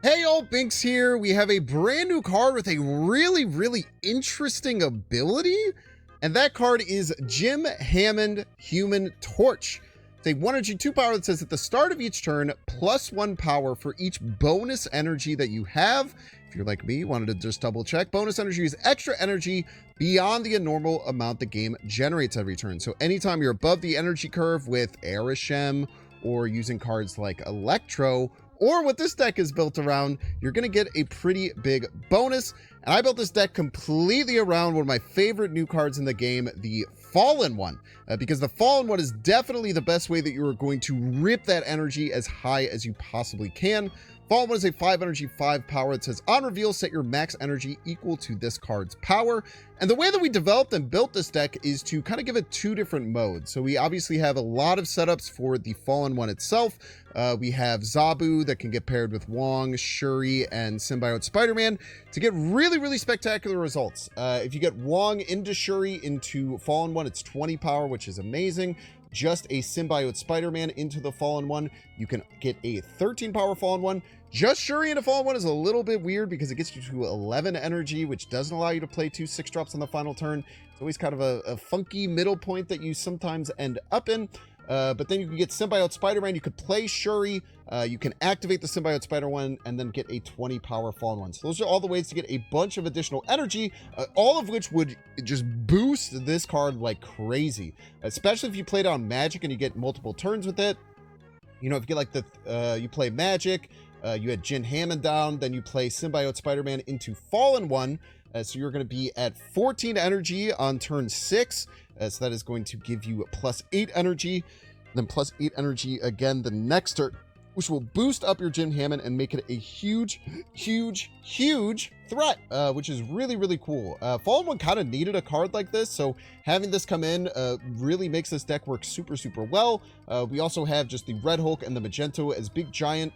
Hey, all Binks here. We have a brand new card with a really interesting ability. And that card is Jim Hammond Human Torch. It's a 1 energy 2 power that says at the start of each turn, +1 power for each bonus energy that you have. If you're like me, wanted to just double check. Bonus energy is extra energy beyond the normal amount the game generates every turn. So anytime you're above the energy curve with Arishem or using cards like Electro, or what this deck is built around, you're going to get a pretty big bonus. And I built this deck completely around one of my favorite new cards in the game, the Fallen One, because the Fallen One is definitely the best way that you are going to rip that energy as high as you possibly can. Fallen One is a 5 energy 5 power that says on reveal, set your max energy equal to this card's power. And the way that we developed and built this deck is to kind of give it two different modes. So we obviously have a lot of setups for the Fallen One itself. We have Zabu that can get paired with Wong, Shuri, and Symbiote Spider-Man to get really spectacular results. If you get Wong into Shuri into Fallen One, it's 20 power, which is amazing. Just a Symbiote Spider-Man into the Fallen One, you can get a 13 power Fallen One. Just Shuri into Fallen One is a little bit weird because it gets you to 11 energy, which doesn't allow you to play 2 6-drops on the final turn. It's always kind of a funky middle point that you sometimes end up in. But then you can get Symbiote Spider-Man. You could play Shuri. You can activate the Symbiote Spider-Man and then get a 20 power Fallen One. So those are all the ways to get a bunch of additional energy, all of which would just boost this card like crazy, especially if you play down Magic and you get multiple turns with it. You know, if you get like you play Magic, you had Jim Hammond down, then you play Symbiote Spider-Man into Fallen One. So you're going to be at 14 energy on turn 6. So that is going to give you +8 energy, then +8 energy again the next turn, which will boost up your Jim Hammond and make it a huge threat, which is really cool. Fallen One kind of needed a card like this, so having this come in really makes this deck work super well. We also have just the Red Hulk and the Magento as big giant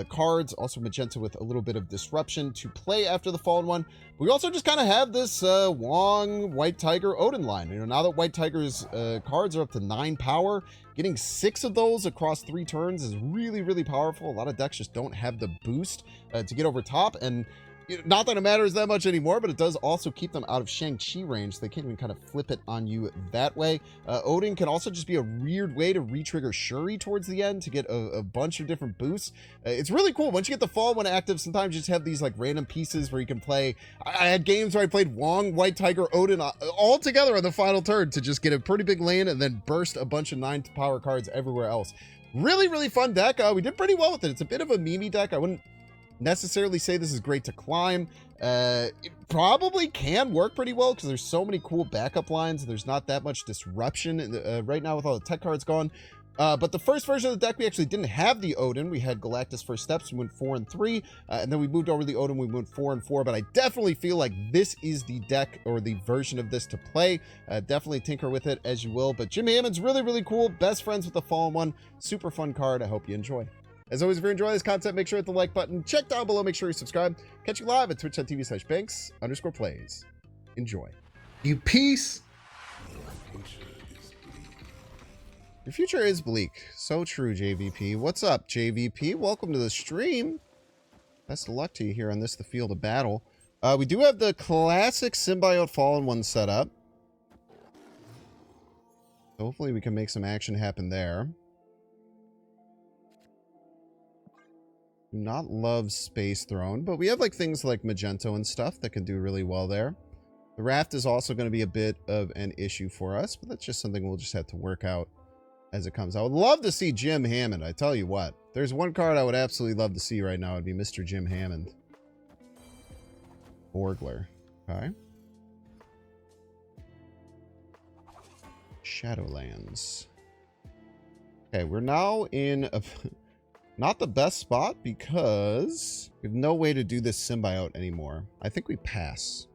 cards, also Magenta with a little bit of disruption to play after the Fallen One. We also just kind of have this Wong, White Tiger, Odin line. You know, now that White Tiger's cards are up to 9 power, getting 6 of those across 3 turns is really powerful. A lot of decks just don't have the boost to get over top, and not that it matters that much anymore, but it does also keep them out of Shang-Chi range. So they can't even kind of flip it on you that way. Odin can also just be a weird way to re-trigger Shuri towards the end to get a bunch of different boosts. It's really cool. Once you get the Fallen One active, sometimes you just have these like random pieces where you can play. I had games where I played Wong, White Tiger, Odin all together on the final turn to just get a pretty big lane and then burst a bunch of 9 power cards everywhere else. Really fun deck. We did pretty well with it. It's a bit of a meme deck. I wouldn't necessarily say this is great to climb. It probably can work pretty well because there's so many cool backup lines. There's not that much disruption right now with all the tech cards gone. But the first version of the deck, we actually didn't have the Odin. We had Galactus First Steps. We went 4 and 3, and then we moved over to the Odin. We went 4 and 4. But I definitely feel like this is the deck or the version of this to play. Definitely tinker with it as you will. But Jim Hammond's really cool. Best friends with the Fallen One. Super fun card. I hope you enjoy. As always, if you're enjoying this content, make sure to hit the like button. Check down below, make sure you subscribe. Catch you live at twitch.tv/Banks_plays. Enjoy. You peace. Your future is bleak. So true, JVP. What's up, JVP? Welcome to the stream. Best of luck to you here on this, the field of battle. We do have the classic Symbiote Fallen One set up. So hopefully we can make some action happen there. Do not love Space Throne, but we have like things like Magento and stuff that can do really well there. The Raft is also going to be a bit of an issue for us, but that's just something we'll just have to work out as it comes. I would love to see Jim Hammond. I tell you what, there's one card I would absolutely love to see right now. It'd be Mr. Jim Hammond. Borgler. Okay. Shadowlands. Okay, we're now in a... not the best spot because we have no way to do this symbiote anymore. I think we pass.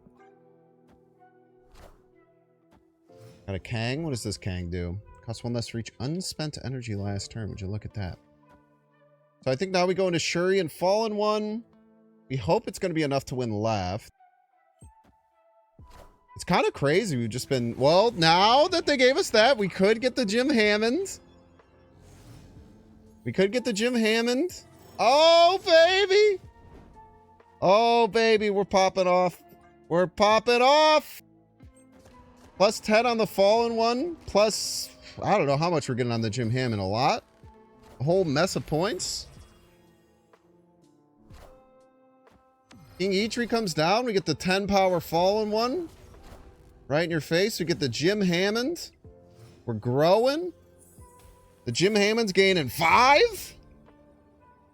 Got a Kang. What does this Kang do? Cost 1 less to reach unspent energy last turn. Would you look at that? So I think now we go into Shuri and Fallen One. We hope it's going to be enough to win left. It's kind of crazy. We've just been... well, now that they gave us that, we could get the Jim Hammond. We could get the Jim Hammond. Oh, baby. Oh, baby, we're popping off. We're popping off. Plus 10 on the fallen one. Plus, I don't know how much we're getting on the Jim Hammond. A lot. A whole mess of points. King Eitri comes down. We get the 10 power fallen one. Right in your face. We get the Jim Hammond. We're growing. The Jim Hammond's gaining 5.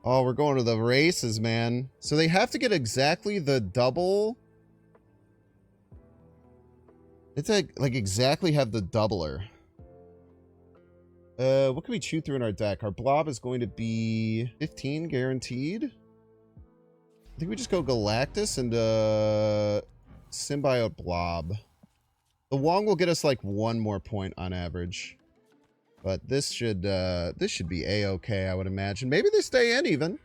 Oh, we're going to the races, man. So they have to get exactly the double. It's like exactly have the doubler. What can we chew through in our deck? Our blob is going to be 15 guaranteed. I think we just go Galactus and Symbiote Blob. The Wong will get us like 1 more point on average. But this should be A-okay, I would imagine. Maybe they stay in even.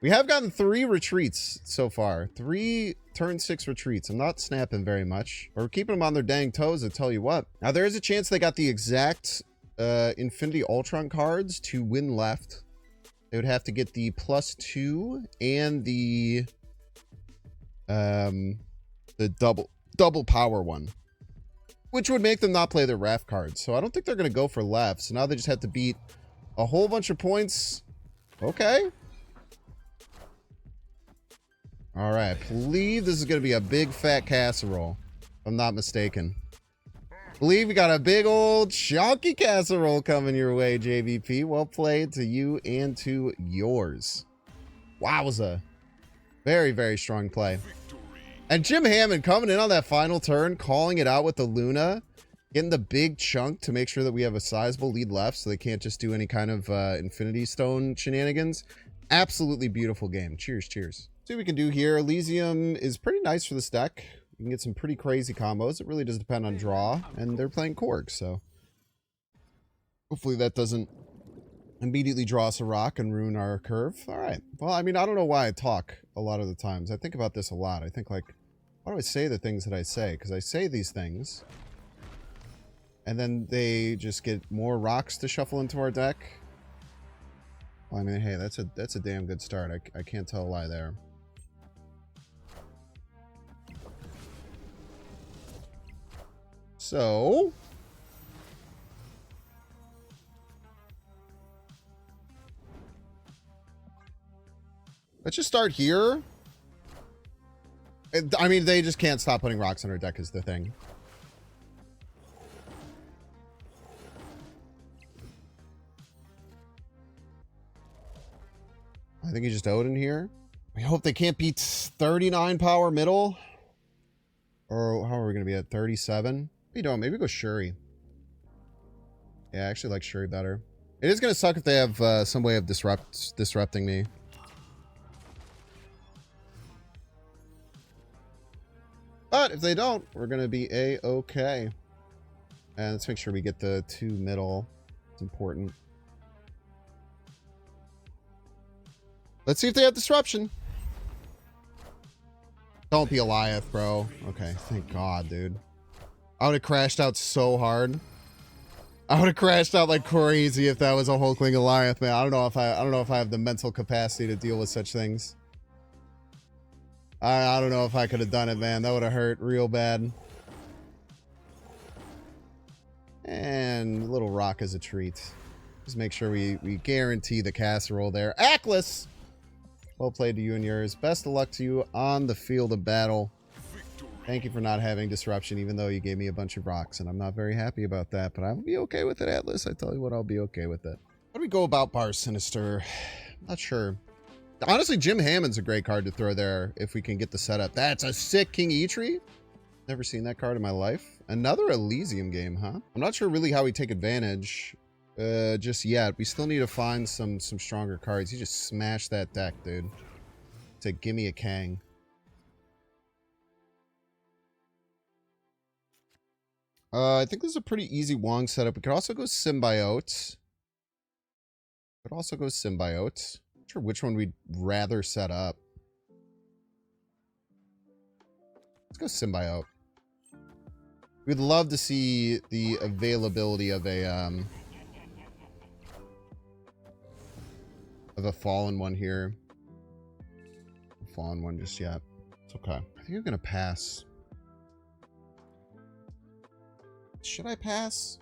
We have gotten 3 retreats so far. 3 turn 6 retreats. I'm not snapping very much. But we're keeping them on their dang toes, I tell you what. Now, there is a chance they got the exact Infinity Ultron cards to win left. They would have to get the +2 and the double power one, which would make them not play their RAF cards. So I don't think they're going to go for left. So now they just have to beat a whole bunch of points. Okay. All right. I believe this is going to be a big fat casserole, if I'm not mistaken. I believe we got a big old chunky casserole coming your way, JVP. Well played to you and to yours. Wowza. Very, very strong play. And Jim Hammond coming in on that final turn, calling it out with the Luna, getting the big chunk to make sure that we have a sizable lead left so they can't just do any kind of Infinity Stone shenanigans. Absolutely beautiful game. Cheers, cheers. See what we can do here. Elysium is pretty nice for this deck. You can get some pretty crazy combos. It really does depend on draw, and they're playing Korg, so hopefully that doesn't immediately draw us a rock and ruin our curve. All right. Well, I mean, I don't know why I talk a lot of the times. I think about this a lot. I think, like, why do I say the things that I say? Because I say these things, and then they just get more rocks to shuffle into our deck. Well, I mean, hey, that's a damn good start. I can't tell a lie there. So let's just start here. I mean, they just can't stop putting rocks on our deck is the thing. I think he just owed in here. We hope they can't beat 39 power middle. Or how are we going to be at 37? What are you doing? Maybe go Shuri. Yeah, I actually like Shuri better. It is going to suck if they have some way of disrupting me. But if they don't, we're going to be A-okay. And let's make sure we get the 2 middle. It's important. Let's see if they have disruption. Don't be Goliath, bro. Okay, thank God, dude. I would have crashed out so hard. I would have crashed out like crazy if that was a Hulkling Goliath, man. I don't know if I have the mental capacity to deal with such things. I don't know if I could have done it, man. That would have hurt real bad. And little rock is a treat. Just make sure we guarantee the casserole there. Atlas! Well played to you and yours. Best of luck to you on the field of battle. Thank you for not having disruption, even though you gave me a bunch of rocks, and I'm not very happy about that, but I'll be okay with it, Atlas. I tell you what, I'll be okay with it. How do we go about Bar Sinister? I'm not sure. Honestly, Jim Hammond's a great card to throw there if we can get the setup. That's a sick King Eitri. Never seen that card in my life. Another Elysium game, huh? I'm not sure really how we take advantage just yet. We still need to find some stronger cards. You just smashed that deck, dude. To give me a Kang. I think this is a pretty easy Wong setup. We could also go Symbiote. Not sure which one we'd rather set up. Let's go Symbiote. We'd love to see the availability of a fallen one here. Fallen One just yet. It's okay. I think I'm gonna pass. Should I pass?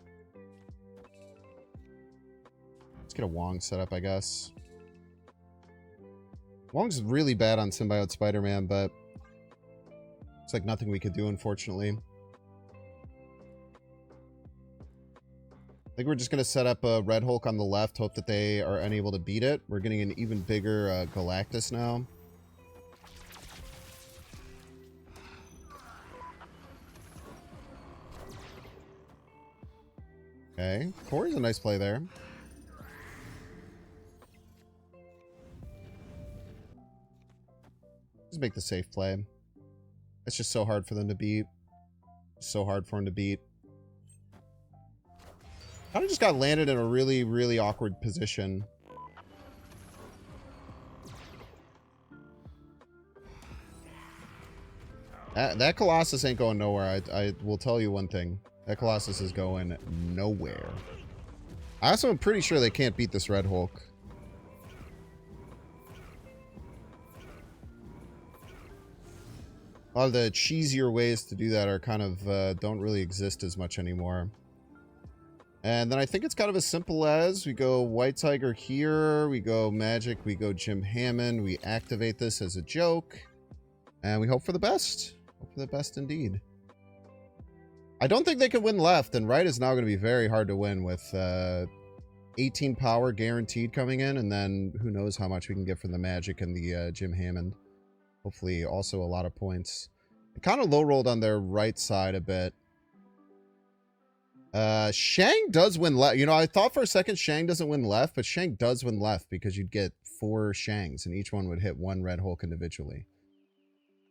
Let's get a Wong set up, I guess. Wong's really bad on Symbiote Spider-Man, but it's like nothing we could do, unfortunately. I think we're just going to set up a Red Hulk on the left, hope that they are unable to beat it. We're getting an even bigger Galactus now. Okay, Corey's a nice play there. Just make the safe play. It's just so hard for them to beat. So hard for him to beat. Kind of just got landed in a really, really awkward position. That Colossus ain't going nowhere. I will tell you one thing. That Colossus is going nowhere. I also am pretty sure they can't beat this Red Hulk. A lot of the cheesier ways to do that are kind of don't really exist as much anymore. And then I think it's kind of as simple as we go White Tiger here, we go Magic, we go Jim Hammond, we activate this as a joke, and we hope for the best. Hope for the best indeed. I don't think they can win left, and right is now going to be very hard to win with 18 power guaranteed coming in, and then who knows how much we can get from the Magic and the Jim Hammond. Hopefully also a lot of points. It kind of low rolled on their right side a bit. Shang does win left. You know, I thought for a second Shang doesn't win left, but Shang does win left because you'd get 4 Shangs and each one would hit 1 Red Hulk individually.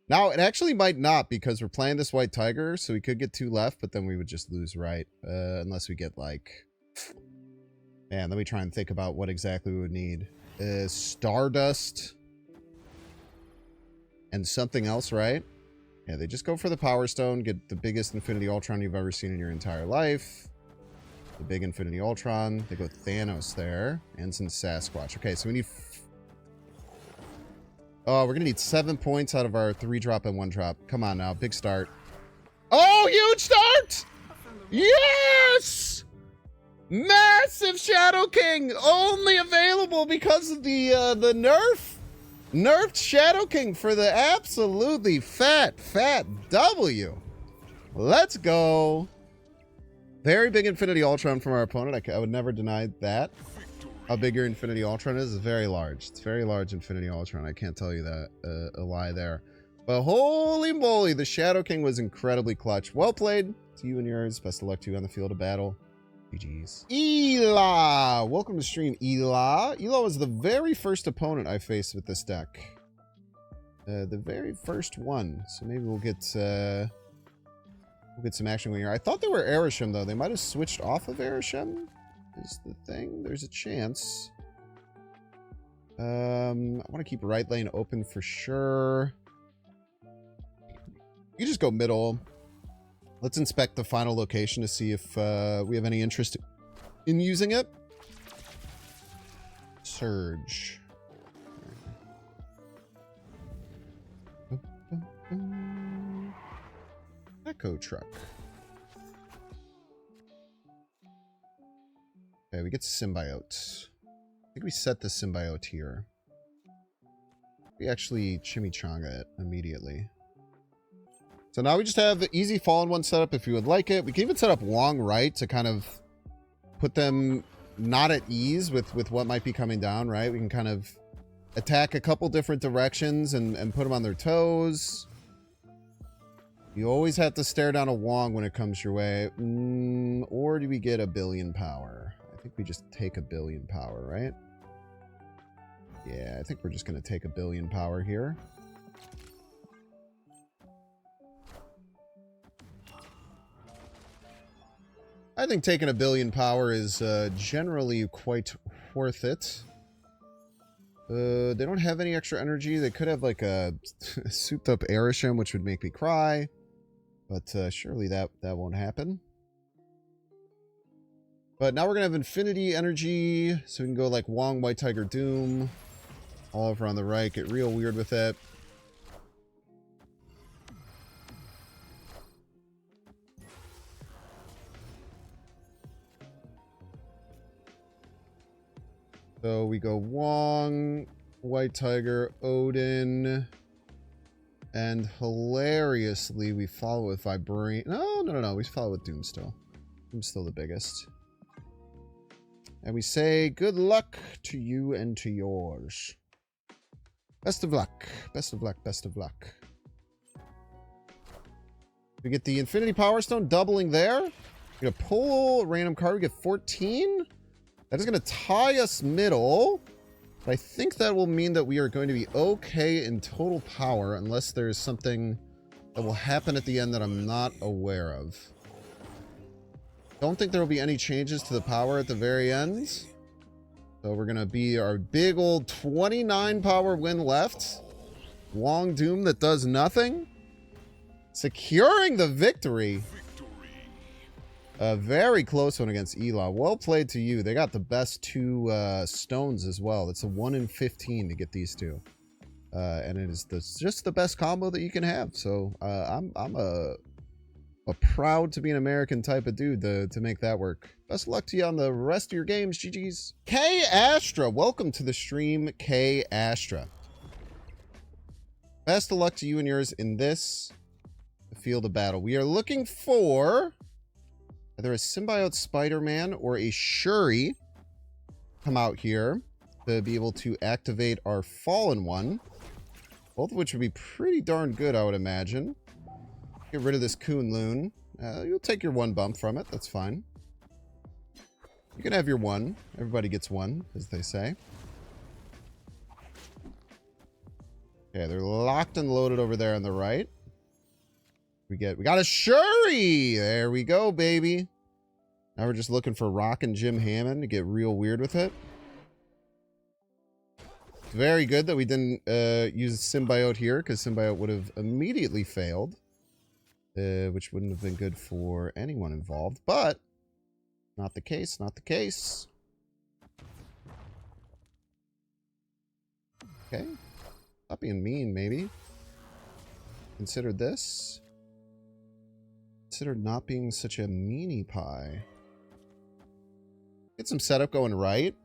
Now, it actually might not because we're playing this White Tiger, so we could get 2 left, but then we would just lose right. Unless we get like... Man, let me try and think about what exactly we would need. Stardust and something else, right? Yeah, they just go for the Power Stone, get the biggest Infinity Ultron you've ever seen in your entire life. The big Infinity Ultron. They go Thanos there. And some Sasquatch. Okay, so we need... Oh, we're going to need 7 points out of our 3-drop and 1-drop. Come on now, big start. Oh, huge start! Yes! Massive Shadow King! Only available because of the nerf. Nerfed Shadow King for the absolutely fat W. Let's go. Very big Infinity Ultron from our opponent. I would never deny that. How big your Infinity Ultron is very large. It's very large Infinity Ultron. I can't tell you that. A lie there. But holy moly, the Shadow King was incredibly clutch. Well played to you and yours. Best of luck to you on the field of battle. GG's. Ela! Welcome to stream, Ela. Ela was the very first opponent I faced with this deck. The very first one. So maybe we'll get some action going here. I thought they were Arishem, though. They might have switched off of Arishem. Is the thing. There's a chance. I want to keep right lane open for sure. You just go middle. Let's inspect the final location to see if we have any interest in using it. Surge. Echo truck. Okay, we get symbiote. I think we set the symbiote here. We actually chimichanga it immediately. So now we just have the easy Fallen One setup if you would like it. We can even set up Wong right to kind of put them not at ease with what might be coming down, right? We can kind of attack a couple different directions and put them on their toes. You always have to stare down a Wong when it comes your way. Or do we get a billion power? I think we just take a billion power, right? Yeah, I think we're just going to take a billion power here. I think taking a billion power is generally quite worth it. They don't have any extra energy. They could have like a souped up Arishem, which would make me cry. But surely that won't happen. But now we're going to have infinity energy. So we can go like Wong, White Tiger, Doom. All over on the right. Get real weird with it. So we go Wong, White Tiger, Odin, and hilariously we follow with Vibranium. No. We follow with Doom still. Doom's still the biggest. And we say good luck to you and to yours. Best of luck. Best of luck. Best of luck. We get the Infinity Power Stone doubling there. We're going to pull a random card. We get 14. That is going to tie us middle. But I think that will mean that we are going to be okay in total power unless there is something that will happen at the end that I'm not aware of. Don't think there will be any changes to the power at the very end. So we're going to be our big old 29 power win left. Wong Doom that does nothing. Securing the victory. A very close one against Eli. Well played to you. They got the best two stones as well. It's a 1 in 15 to get these two. And it is just the best combo that you can have. So I'm a proud to be an American type of dude to make that work. Best of luck to you on the rest of your games. GG's. K Astra. Welcome to the stream, K Astra. Best of luck to you and yours in this field of battle. We are looking for either a Symbiote Spider-Man or a Shuri come out here to be able to activate our Fallen one. Both of which would be pretty darn good, I would imagine. Get rid of this Kunlun. You'll take your 1 bump from it. That's fine. You can have your 1. Everybody gets 1, as they say. Okay, they're locked and loaded over there on the right. We got a Shuri! There we go, baby. Now we're just looking for Rock and Jim Hammond to get real weird with it. It's very good that we didn't use Symbiote here, because Symbiote would have immediately failed. Which wouldn't have been good for anyone involved, but not the case, not the case. Okay. Stop being mean, maybe. Consider this. Consider not being such a meanie pie. Get some setup going right.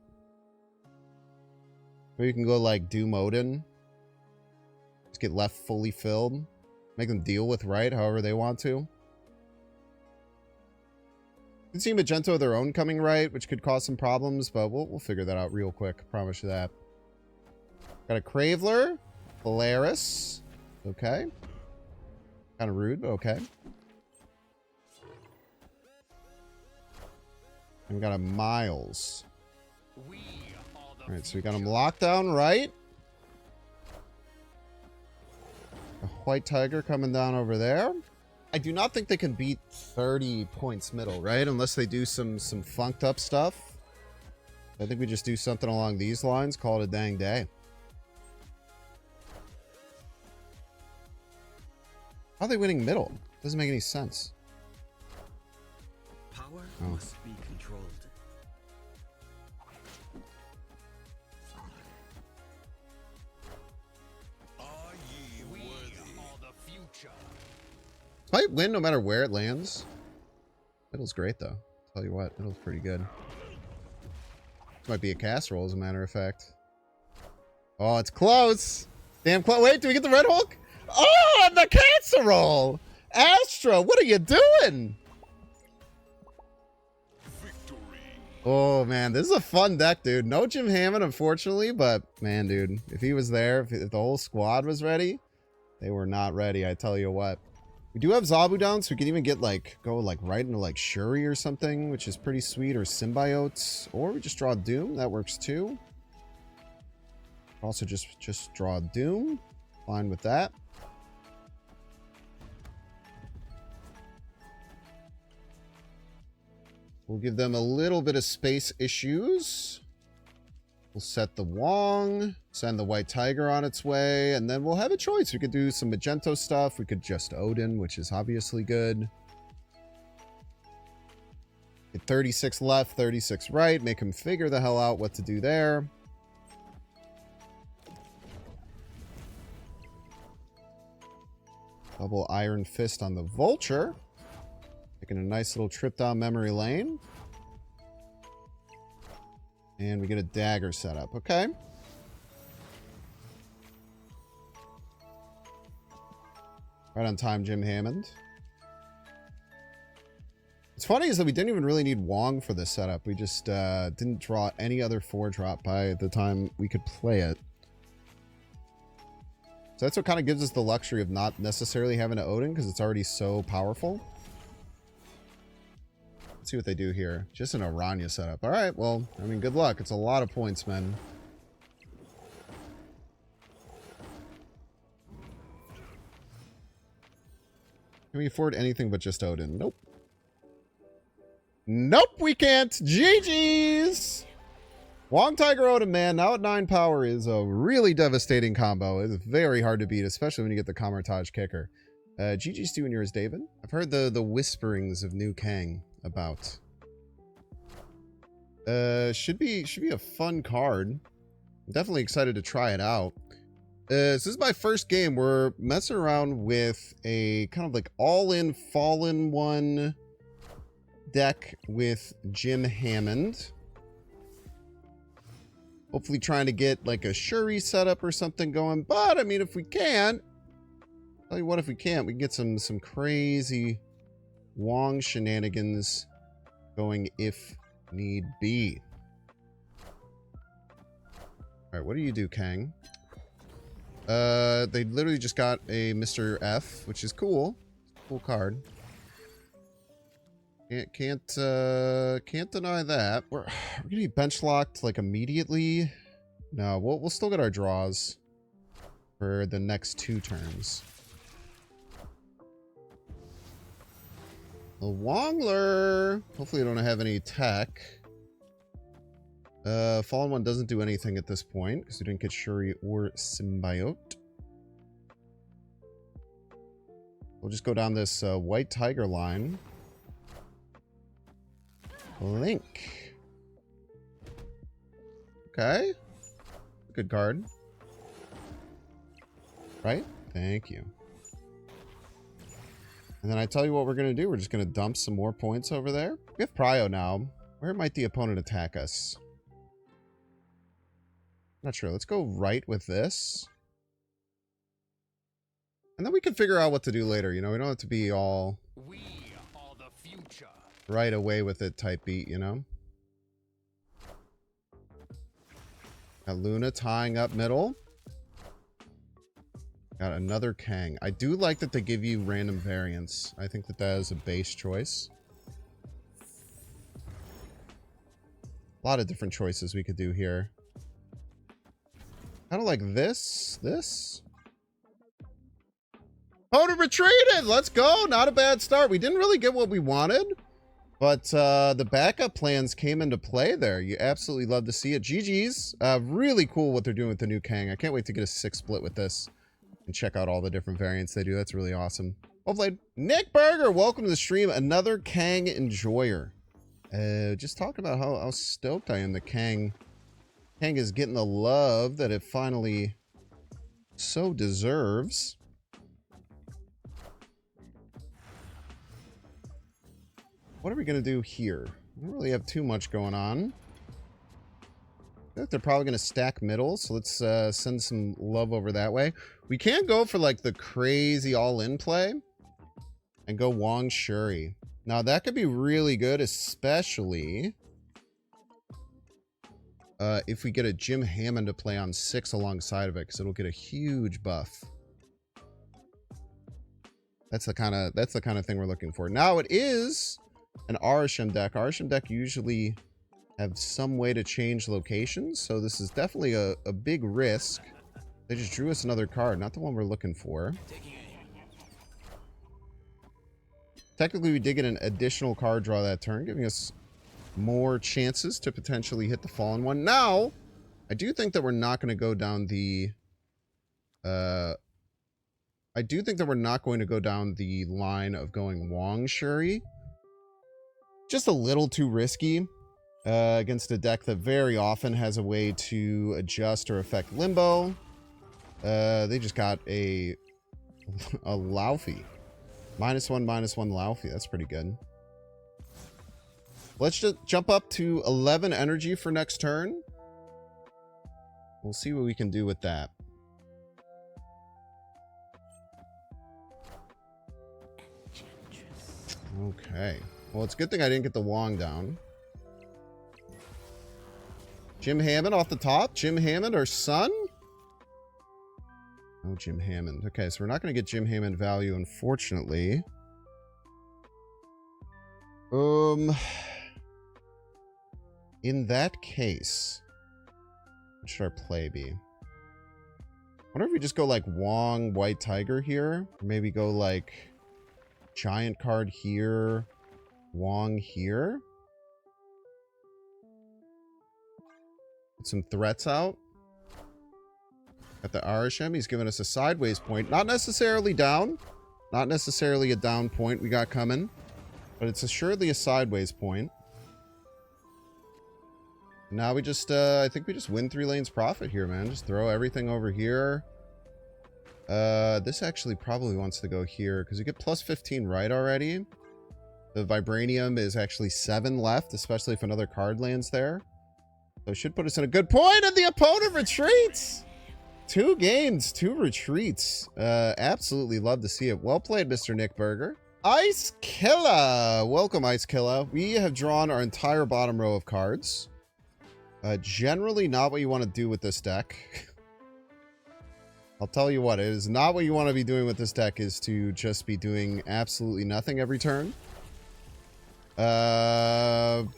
Maybe you can go like Doom Odin. Just get left fully filled. Make them deal with right however they want to. You can see Magento their own coming right, which could cause some problems, but we'll figure that out real quick. I promise you that. Got a Craveler. Polaris. Okay. Kind of rude, but okay. And we got a Miles. Alright, so we got him locked down right. A White Tiger coming down over there. I do not think they can beat 30 points middle, right? Unless they do some funked up stuff. I think we just do something along these lines. Call it a dang day. How are they winning middle? Doesn't make any sense. Power must be controlled. Are ye worthy? Are the future. Might win no matter where it lands. Middle's great though. Tell you what, middle's pretty good. This might be a casserole as a matter of fact. Oh, it's close. Damn close. Wait, do we get the Red Hulk? Oh, the casserole! Astra, what are you doing? Victory. Oh, man, this is a fun deck, dude. No Jim Hammond, unfortunately, but, man, dude, if he was there, if the whole squad was ready, they were not ready, I tell you what. We do have Zabu down, so we can even get, like, go, like, right into, like, Shuri or something, which is pretty sweet, or Symbiotes, or we just draw Doom. That works, too. Also, just draw Doom. Fine with that. We'll give them a little bit of space issues. We'll set the Wong, send the White Tiger on its way, and then we'll have a choice. We could do some Magento stuff. We could just Odin, which is obviously good. Get 36 left, 36 right. Make him figure the hell out what to do there. Double Iron Fist on the Vulture. Taking a nice little trip down memory lane. And we get a dagger setup. Okay. Right on time, Jim Hammond. What's funny is that we didn't even really need Wong for this setup. We just didn't draw any other 4-drop by the time we could play it. So that's what kind of gives us the luxury of not necessarily having an Odin, because it's already so powerful. Let's see what they do here. Just an Aranya setup. All right, well, I mean, good luck. It's a lot of points, man. Can we afford anything but just Odin? Nope. Nope, we can't. GG's. Wong Tiger Odin, man, now at 9 power is a really devastating combo. It's very hard to beat, especially when you get the Kamartaj kicker. GG's to you and yours, David. I've heard the whisperings of new Kang about. Should be a fun card. I'm definitely excited to try it out. This is my first game. We're messing around with a kind of like all-in Fallen One deck with Jim Hammond. Hopefully trying to get like a Shuri setup or something going. But I mean, if we can, tell you what, if we can't, we can get some crazy Wong shenanigans going if need be. All right, what do you do, Kang? They literally just got a Mr. F, which is cool. Cool card. Can't deny that. We're gonna be bench locked like immediately. No, we'll still get our draws for the next 2 turns. A Wongler. Hopefully, I don't have any tech. Fallen One doesn't do anything at this point because we didn't get Shuri or Symbiote. We'll just go down this White Tiger line. Link. Okay. Good card. Right? Thank you. And then I tell you what we're going to do. We're just going to dump some more points over there. We have Prio now. Where might the opponent attack us? Not sure. Let's go right with this. And then we can figure out what to do later. You know, we don't have to be all... We are the future. Right away with it type beat, you know? Got Luna tying up middle. Got another Kang. I do like that they give you random variants. I think that is a base choice. A lot of different choices we could do here. Kind of like this. Opponent retreated! Let's go! Not a bad start. We didn't really get what we wanted. But the backup plans came into play there. You absolutely love to see it. GG's. Really cool what they're doing with the new Kang. I can't wait to get a 6 split with this and check out all the different variants they do. That's really awesome. Well played. Nick Berger, welcome to the stream. Another Kang enjoyer. Just talking about how stoked I am that Kang is getting the love that it finally so deserves. What are we going to do here? We don't really have too much going on. I think they're probably going to stack middle, so let's send some love over that way. We can go for like the crazy all-in play and go Wong Shuri. Now that could be really good, especially if we get a Jim Hammond to play on 6 alongside of it, because it'll get a huge buff. That's the kind of thing we're looking for. Now it is an Arishem deck. Arishem deck usually have some way to change locations, so this is definitely a big risk. They just drew us another card, not the one we're looking for. Technically, we did get an additional card draw that turn, giving us more chances to potentially hit the Fallen One. Now, I do think that we're not going to go down the... I do think that we're not going to go down the line of going Wong Shuri. Just a little too risky against a deck that very often has a way to adjust or affect Limbo. They just got a Laufey. -1/-1 Laufey. That's pretty good. Let's just jump up to 11 energy for next turn. We'll see what we can do with that. Okay. Well, it's a good thing I didn't get the Wong down. Jim Hammond off the top. Jim Hammond, our son. Oh, Jim Hammond. Okay, so we're not going to get Jim Hammond value, unfortunately. In that case, what should our play be? I wonder if we just go like Wong, White Tiger here. Or maybe go like Giant card here, Wong here. Put some threats out. At the Arishem, he's giving us a sideways point. Not necessarily down. Not necessarily a down point we got coming. But it's assuredly a sideways point. Now we just, I think we just win 3 lanes profit here, man. Just throw everything over here. This actually probably wants to go here because you get plus 15 right already. The Vibranium is actually 7 left, especially if another card lands there. So it should put us in a good point, and the opponent retreats! 2 games, 2 retreats. Absolutely love to see it. Well played, Mr. Nick Berger. Ice Killer! Welcome, Ice Killer. We have drawn our entire bottom row of cards. Generally not what you want to do with this deck. I'll tell you what, it is not what you want to be doing with this deck, is to just be doing absolutely nothing every turn. Behold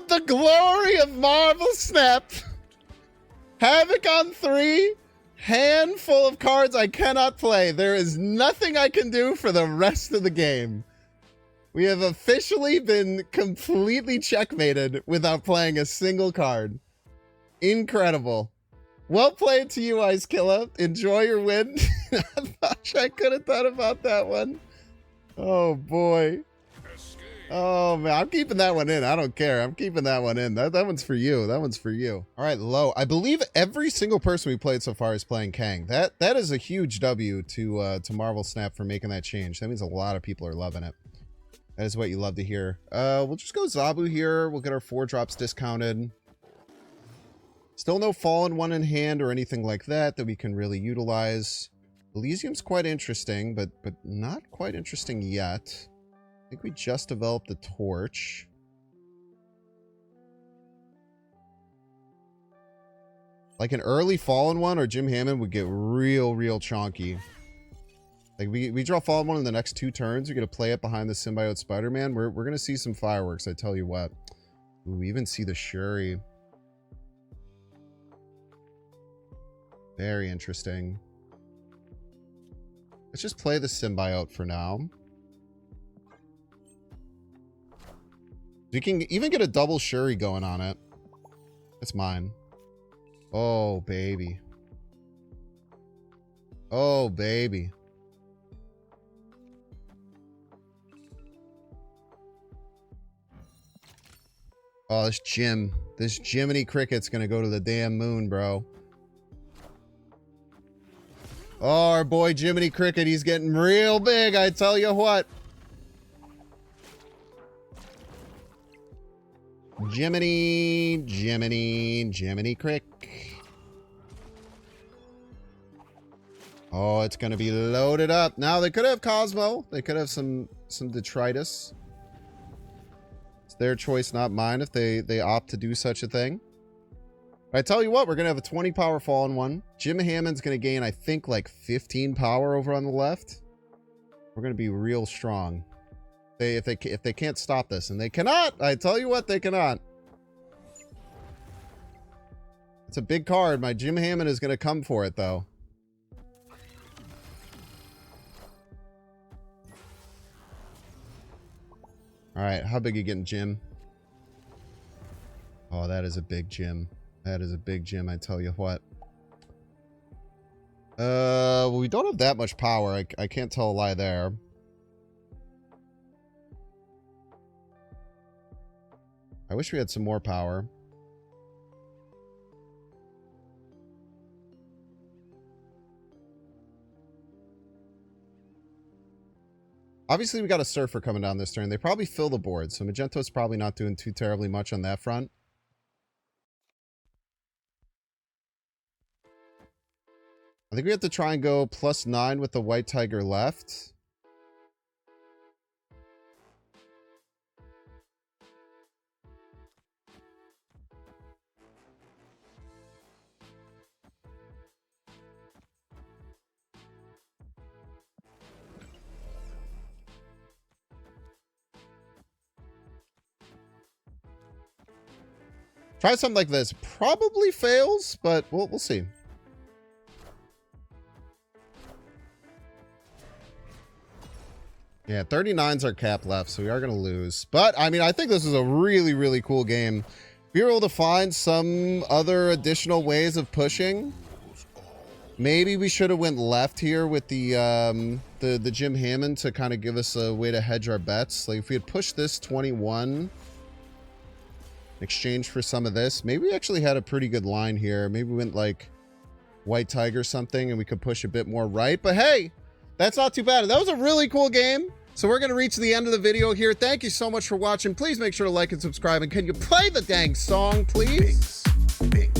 the glory of Marvel Snap! Havoc on 3. Handful of cards I cannot play. There is nothing I can do for the rest of the game. We have officially been completely checkmated without playing a single card. Incredible. Well played to you, Ice Killer. Enjoy your win. I thought I could have thought about that one. Oh, boy. Oh, man. I'm keeping that one in. I don't care. I'm keeping that one in. That one's for you. That one's for you. All right, Low. I believe every single person we played so far is playing Kang. That is a huge W to Marvel Snap for making that change. That means a lot of people are loving it. That is what you love to hear. We'll just go Zabu here. We'll get our 4 drops discounted. Still no Fallen One in hand or anything like that we can really utilize. Elysium's quite interesting, but not quite interesting yet. I think we just developed the Torch. Like an early Fallen One or Jim Hammond would get real chonky. Like we draw Fallen One in the next 2 turns. We're going to play it behind the Symbiote Spider-Man. We're going to see some fireworks, I tell you what. Ooh, we even see the Shuri. Very interesting. Let's just play the Symbiote for now. You can even get a double Shuri going on it. It's mine. Oh, baby. Oh, baby. Oh, this Jiminy Cricket's gonna go to the damn moon, bro. Oh, our boy Jiminy Cricket, he's getting real big, I tell you what. Jiminy Crick. Oh, it's gonna be loaded up. Now they could have Cosmo. They could have some detritus. It's their choice, not mine, if they opt to do such a thing. But I tell you what, we're gonna have a 20 power Fallen One. Jim Hammond's gonna gain, I think, like 15 power over on the left. We're gonna be real strong. If they can't stop this, and they cannot, I tell you what, they cannot. It's a big card. My Jim Hammond is going to come for it, though. All right, how big are you getting, Jim? Oh, that is a big Jim. That is a big Jim, I tell you what. Well, we don't have that much power. I can't tell a lie there. I wish we had some more power. Obviously, we got a Surfer coming down this turn. They probably fill the board, so Magento's probably not doing too terribly much on that front. I think we have to try and go +9 with the White Tiger left. Try something like this. Probably fails, but we'll see. Yeah, 39's our cap left, so we are going to lose. But, I mean, I think this is a really, really cool game. If we were able to find some other additional ways of pushing, maybe we should have went left here with the Jim Hammond to kind of give us a way to hedge our bets. Like, if we had pushed this 21 in exchange for some of this, maybe we actually had a pretty good line here. Maybe we went, like, White Tiger something, and we could push a bit more right. But, hey, that's not too bad. That was a really cool game. So we're going to reach the end of the video here. Thank you so much for watching. Please make sure to like and subscribe. And can you play the dang song, please? Big